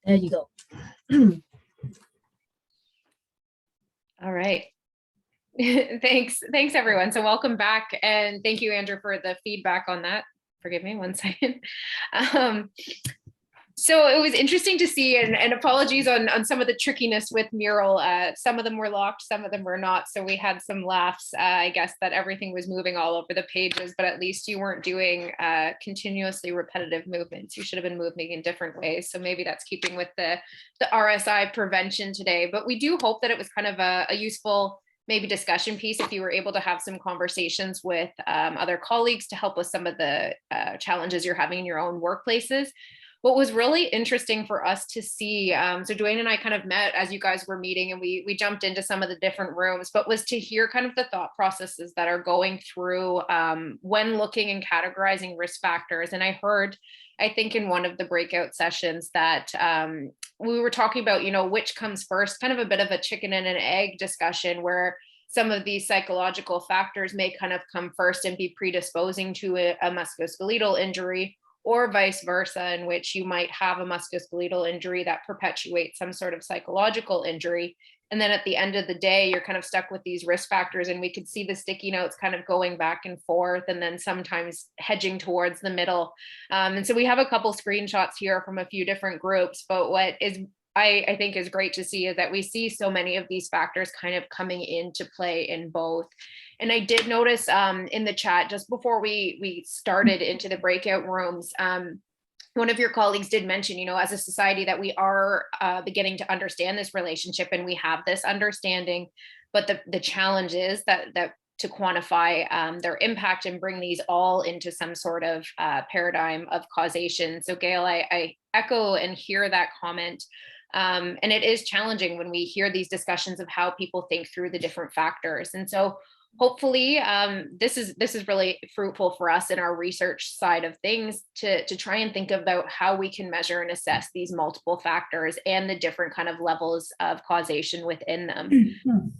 There you go. All right. Thanks everyone. So welcome back, and thank you, Andrew, for the feedback on that. Forgive me 1 second. So it was interesting to see, and apologies on some of the trickiness with Mural. Some of them were locked, some of them were not. So we had some laughs, I guess, that everything was moving all over the pages, but at least you weren't doing continuously repetitive movements. You should have been moving in different ways. So maybe that's keeping with the RSI prevention today. But we do hope that it was kind of a useful maybe discussion piece if you were able to have some conversations with other colleagues to help with some of the challenges you're having in your own workplaces. What was really interesting for us to see, so Dwayne and I kind of met as you guys were meeting, and we jumped into some of the different rooms, but was to hear kind of the thought processes that are going through when looking and categorizing risk factors. And I heard, I think in one of the breakout sessions that we were talking about, you know, which comes first, kind of a bit of a chicken and an egg discussion where some of these psychological factors may kind of come first and be predisposing to a musculoskeletal injury, or vice versa, in which you might have a musculoskeletal injury that perpetuates some sort of psychological injury. And then at the end of the day, you're kind of stuck with these risk factors, and we could see the sticky notes kind of going back and forth, and then sometimes hedging towards the middle. And so we have a couple screenshots here from a few different groups, but what is I think is great to see is that we see so many of these factors kind of coming into play in both. And I did notice in the chat just before we started into the breakout rooms, one of your colleagues did mention, you know, as a society that we are beginning to understand this relationship, and we have this understanding, but the challenge is that to quantify their impact and bring these all into some sort of paradigm of causation. So Gail, I echo and hear that comment. And it is challenging when we hear these discussions of how people think through the different factors. And so hopefully this is really fruitful for us in our research side of things to try and think about how we can measure and assess these multiple factors and the different kind of levels of causation within them.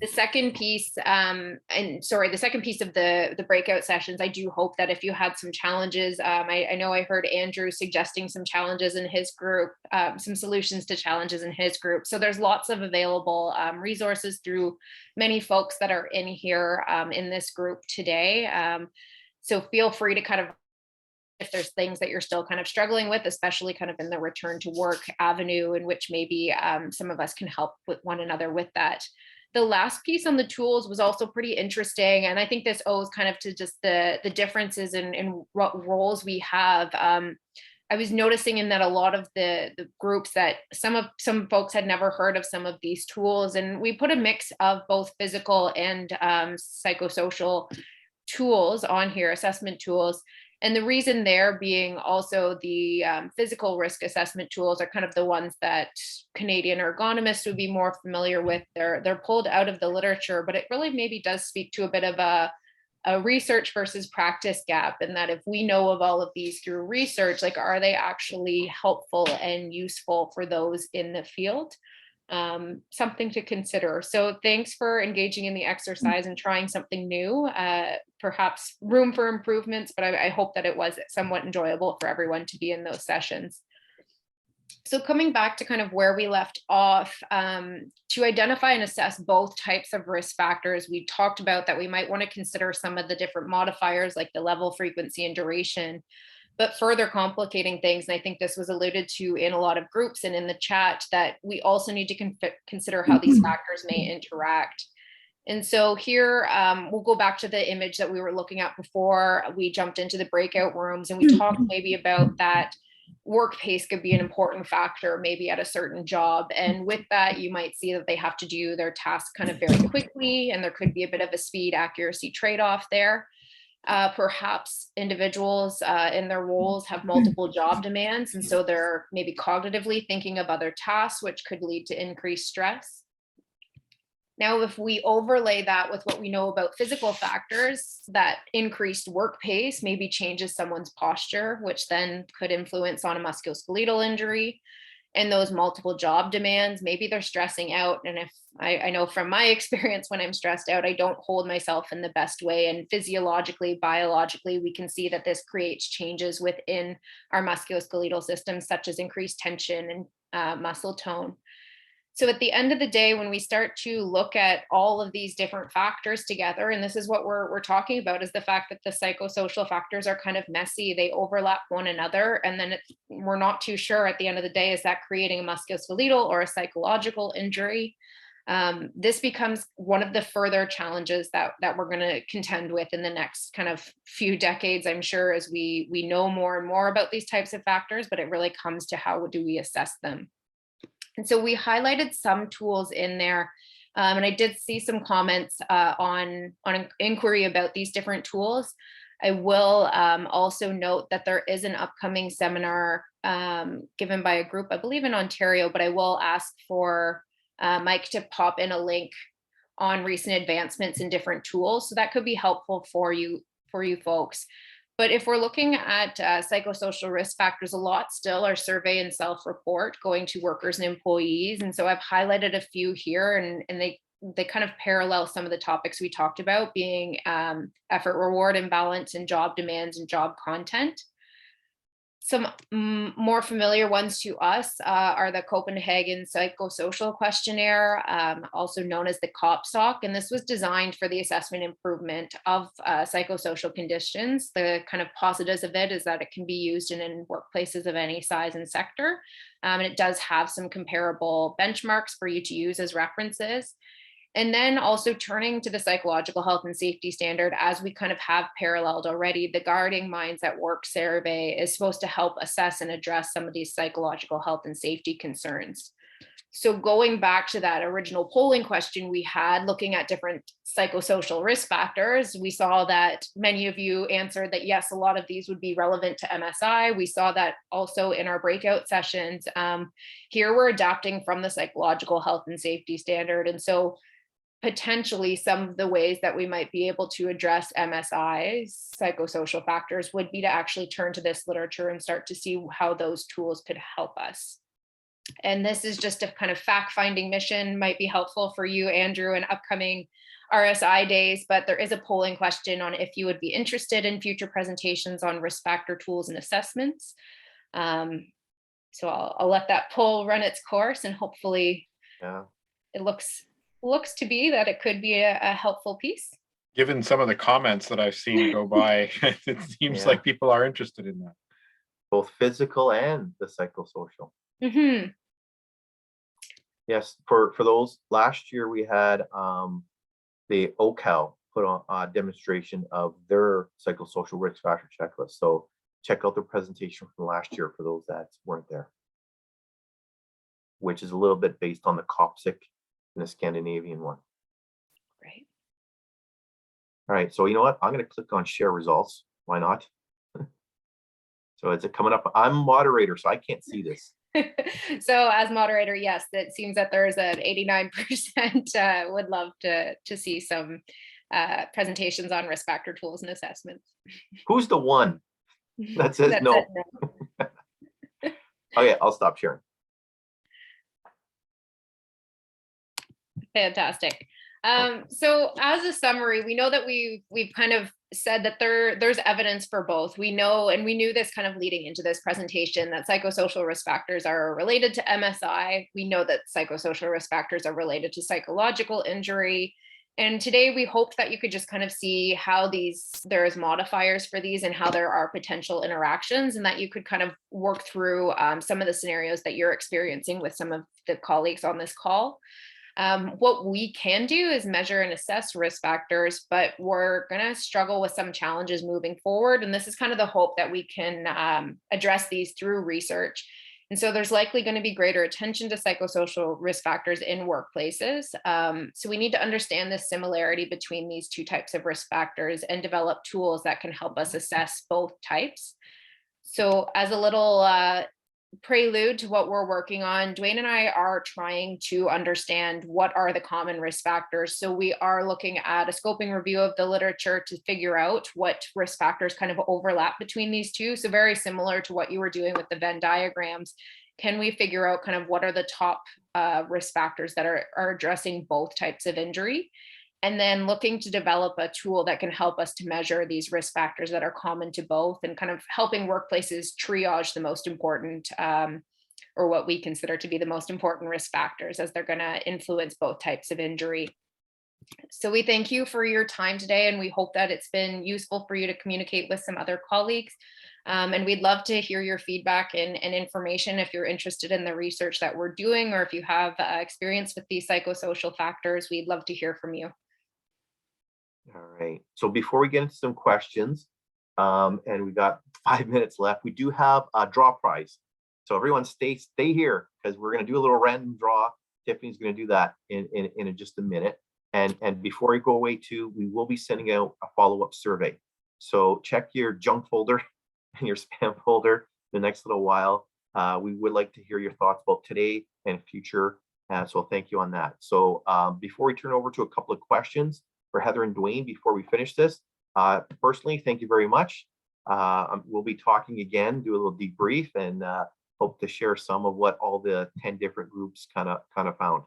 The second piece, the second piece of the breakout sessions, I do hope that if you had some challenges, I know I heard Andrew suggesting some challenges in his group, some solutions to challenges in his group. So there's lots of available resources through many folks that are in here in this group today. So feel free to kind of, if there's things that you're still kind of struggling with, especially kind of in the return to work avenue, in which maybe some of us can help with one another with that. The last piece on the tools was also pretty interesting. And I think this owes kind of to just the differences in what roles we have. I was noticing in that a lot of the groups that some folks had never heard of some of these tools, and we put a mix of both physical and psychosocial tools on here, assessment tools. And the reason there being also the physical risk assessment tools are kind of the ones that Canadian ergonomists would be more familiar with. They're pulled out of the literature, but it really maybe does speak to a bit of a research versus practice gap, and that if we know of all of these through research, like, are they actually helpful and useful for those in the field? Something to consider. So thanks for engaging in the exercise and trying something new, perhaps room for improvements, but I hope that it was somewhat enjoyable for everyone to be in those sessions. So coming back to kind of where we left off, to identify and assess both types of risk factors, we talked about that we might want to consider some of the different modifiers like the level, frequency, and duration. But further complicating things, and I think this was alluded to in a lot of groups and in the chat, that we also need to consider how these factors may interact. And so here, we'll go back to the image that we were looking at before we jumped into the breakout rooms, and we talked maybe about that work pace could be an important factor maybe at a certain job. And with that, you might see that they have to do their tasks kind of very quickly, and there could be a bit of a speed accuracy trade-off there. Perhaps individuals in their roles have multiple job demands, and so they're maybe cognitively thinking of other tasks, which could lead to increased stress. Now, if we overlay that with what we know about physical factors, that increased work pace maybe changes someone's posture, which then could influence on a musculoskeletal injury. and those multiple job demands, maybe they're stressing out. And if I know from my experience, when I'm stressed out, I don't hold myself in the best way. And physiologically, biologically, we can see that this creates changes within our musculoskeletal system, such as increased tension and muscle tone. So at the end of the day, when we start to look at all of these different factors together, and this is what we're talking about, is the fact that the psychosocial factors are kind of messy, they overlap one another, and then we're not too sure at the end of the day, is that creating a musculoskeletal or a psychological injury? This becomes one of the further challenges that we're going to contend with in the next kind of few decades, I'm sure, as we know more and more about these types of factors, but it really comes to how do we assess them. And so we highlighted some tools in there. And I did see some comments on an inquiry about these different tools. I will also note that there is an upcoming seminar given by a group, I believe in Ontario, but I will ask for Mike to pop in a link on recent advancements in different tools. So that could be helpful for you folks. But if we're looking at psychosocial risk factors, a lot still are survey and self-report going to workers and employees. And so I've highlighted a few here, and they kind of parallel some of the topics we talked about, being effort reward imbalance and job demands and job content. Some more familiar ones to us are the Copenhagen Psychosocial Questionnaire, also known as the COPSOC, and this was designed for the assessment improvement of psychosocial conditions. The kind of positives of it is that it can be used in workplaces of any size and sector, and it does have some comparable benchmarks for you to use as references. And then also turning to the psychological health and safety standard, as we kind of have paralleled already, the Guarding Minds at Work survey is supposed to help assess and address some of these psychological health and safety concerns. So going back to that original polling question we had, looking at different psychosocial risk factors, we saw that many of you answered that yes, a lot of these would be relevant to MSI. We saw that also in our breakout sessions. Here we're adapting from the psychological health and safety standard. And so potentially some of the ways that we might be able to address MSIs, psychosocial factors, would be to actually turn to this literature and start to see how those tools could help us. And this is just a kind of fact-finding mission, might be helpful for you, Andrew, in upcoming RSI days, but there is a polling question on if you would be interested in future presentations on risk factor tools and assessments. So I'll let that poll run its course, and hopefully it looks to be that it could be a helpful piece. Given some of the comments that I've seen go by, it seems like people are interested in that. Both physical and the psychosocial. Mm-hmm. Yes, for those, last year we had the OCAL put on a demonstration of their psychosocial risk factor checklist. So check out the presentation from last year for those that weren't there, which is a little bit based on the COPSIC and the Scandinavian one. Right. All right, so you know what? I'm going to click on share results. Why not? So is it coming up? I'm moderator, so I can't see this. So as moderator, yes, it seems that there's an 89% would love to see some presentations on risk factor tools and assessments. Who's the one that says no? No. Okay, I'll stop sharing. Fantastic. So as a summary, we know that we've kind of said that there's evidence for both. We know, and we knew this kind of leading into this presentation, that psychosocial risk factors are related to MSI. We know that psychosocial risk factors are related to psychological injury. And today we hoped that you could just kind of see how there's modifiers for these and how there are potential interactions, and that you could kind of work through some of the scenarios that you're experiencing with some of the colleagues on this call. What we can do is measure and assess risk factors, but we're going to struggle with some challenges moving forward. And this is kind of the hope that we can address these through research. And so there's likely going to be greater attention to psychosocial risk factors in workplaces. So we need to understand the similarity between these two types of risk factors and develop tools that can help us assess both types. So as a little prelude to what we're working on, Dwayne and I are trying to understand what are the common risk factors. So we are looking at a scoping review of the literature to figure out what risk factors kind of overlap between these two. So very similar to what you were doing with the Venn diagrams, can we figure out kind of what are the top risk factors that are addressing both types of injury? And then looking to develop a tool that can help us to measure these risk factors that are common to both, and kind of helping workplaces triage the most important or what we consider to be the most important risk factors, as they're going to influence both types of injury. So we thank you for your time today, and we hope that it's been useful for you to communicate with some other colleagues. And we'd love to hear your feedback and information if you're interested in the research that we're doing, or if you have experience with these psychosocial factors, we'd love to hear from you. All right. So before we get into some questions, and we got 5 minutes left, we do have a draw prize. So everyone stay here, because we're going to do a little random draw. Tiffany's going to do that in just a minute. And before we go away too, we will be sending out a follow-up survey. So check your junk folder and your spam folder the next little while. We would like to hear your thoughts about today and future. So thank you on that. So before we turn over to a couple of questions for Heather and Dwayne, before we finish this, personally, thank you very much. We'll be talking again, do a little debrief, and hope to share some of what all the 10 different groups kind of found.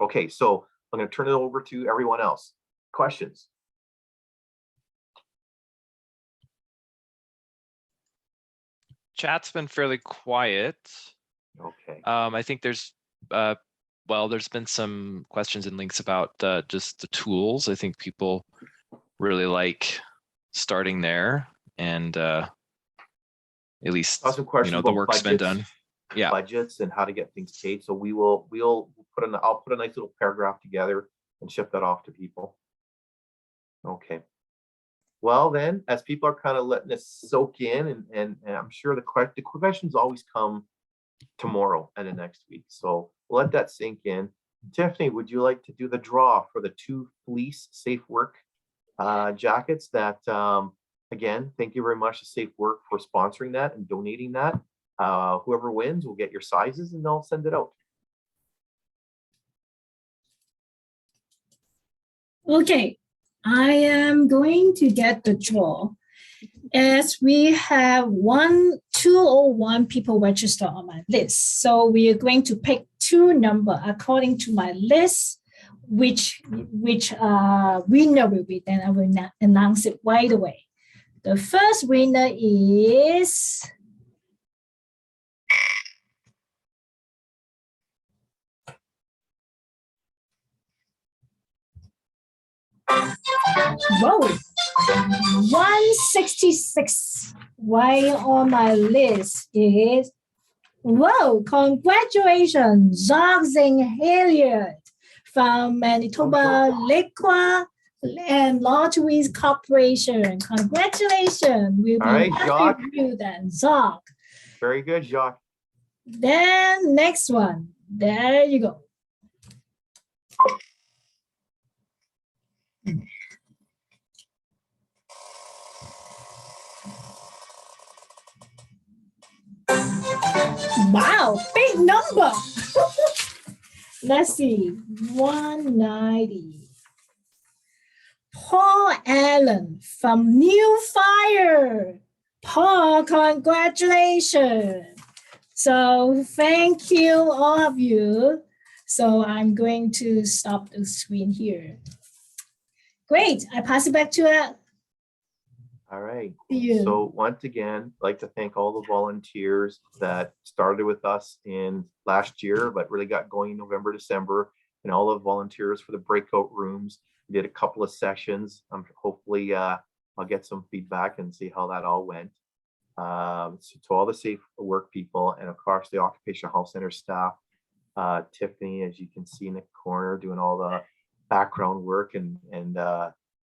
Okay, so I'm going to turn it over to everyone else. Questions? Chat's been fairly quiet. Okay. I think there's been some questions and links about just the tools. I think people really like starting there, and at least Some questions the work's been done. Yeah, budgets and how to get things paid. So we'll I'll put a nice little paragraph together and ship that off to people. Okay. Well, then, as people are kind of letting this soak in, and I'm sure the questions always come tomorrow and the next week. So we'll let that sink in. Tiffany, would you like to do the draw for the 2 fleece safe work jackets that, again, thank you very much to Safe Work for sponsoring that and donating that. Whoever wins will get your sizes and they'll send it out. Okay, I am going to get the draw, as we have 201 people registered on my list. So we are going to pick 2 numbers according to my list, which winner will be. Then I will announce it right away. The first winner is whoa, 166. Right on my list is, whoa, congratulations, Zogzing Hilliard from Manitoba Liqua and Lotteries Corporation. Congratulations. We'll be right, Jacques. with you then, Zog. Very good, Jacques. Then next one. There you go. Wow, big number. Let's see, 190. Paul Allen from New Fire. Paul, congratulations. So thank you, all of you. So I'm going to stop the screen here. Great, I pass it back to All right. you. So once again, I'd like to thank all the volunteers that started with us in last year, but really got going in November, December, and all the volunteers for the breakout rooms. We did a couple of sessions. Hopefully I'll get some feedback and see how that all went. So to all the safe work people, and of course the Occupational Health Center staff, Tiffany, as you can see in the corner, doing all the background work, and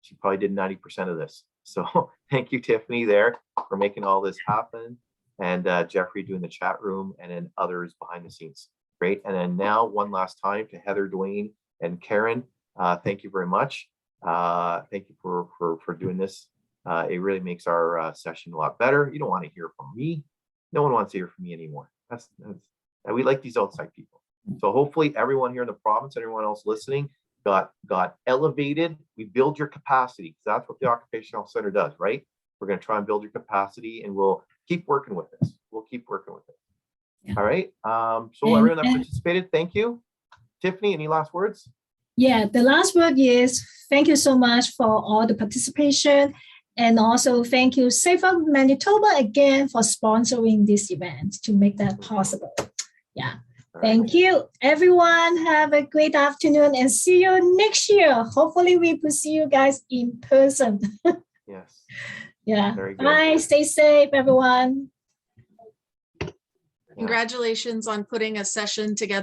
she probably did 90% of this. So thank you, Tiffany, there for making all this happen, and Jeffrey doing the chat room, and then others behind the scenes. Great. And then now one last time to Heather, Dwayne, and Karen. Thank you very much. Thank you for doing this. It really makes our session a lot better. You don't want to hear from me. No one wants to hear from me anymore. And we like these outside people. So hopefully everyone here in the province, everyone else listening, got elevated. We build your capacity. That's what the Occupational Health Center does, right? We're going to try and build your capacity, and we'll keep working with this. We'll keep working with it. All right. So And- everyone that and- participated, thank you. Tiffany, any last words? Yeah, the last word is thank you so much for all the participation. And also thank you Safe Up Manitoba again for sponsoring this event to make that possible. Yeah. All right. Thank you, everyone. Have a great afternoon and see you next year. Hopefully, we will see you guys in person. Yes. Yeah. Very good. Bye. Stay safe, everyone. Yeah. Congratulations on putting a session together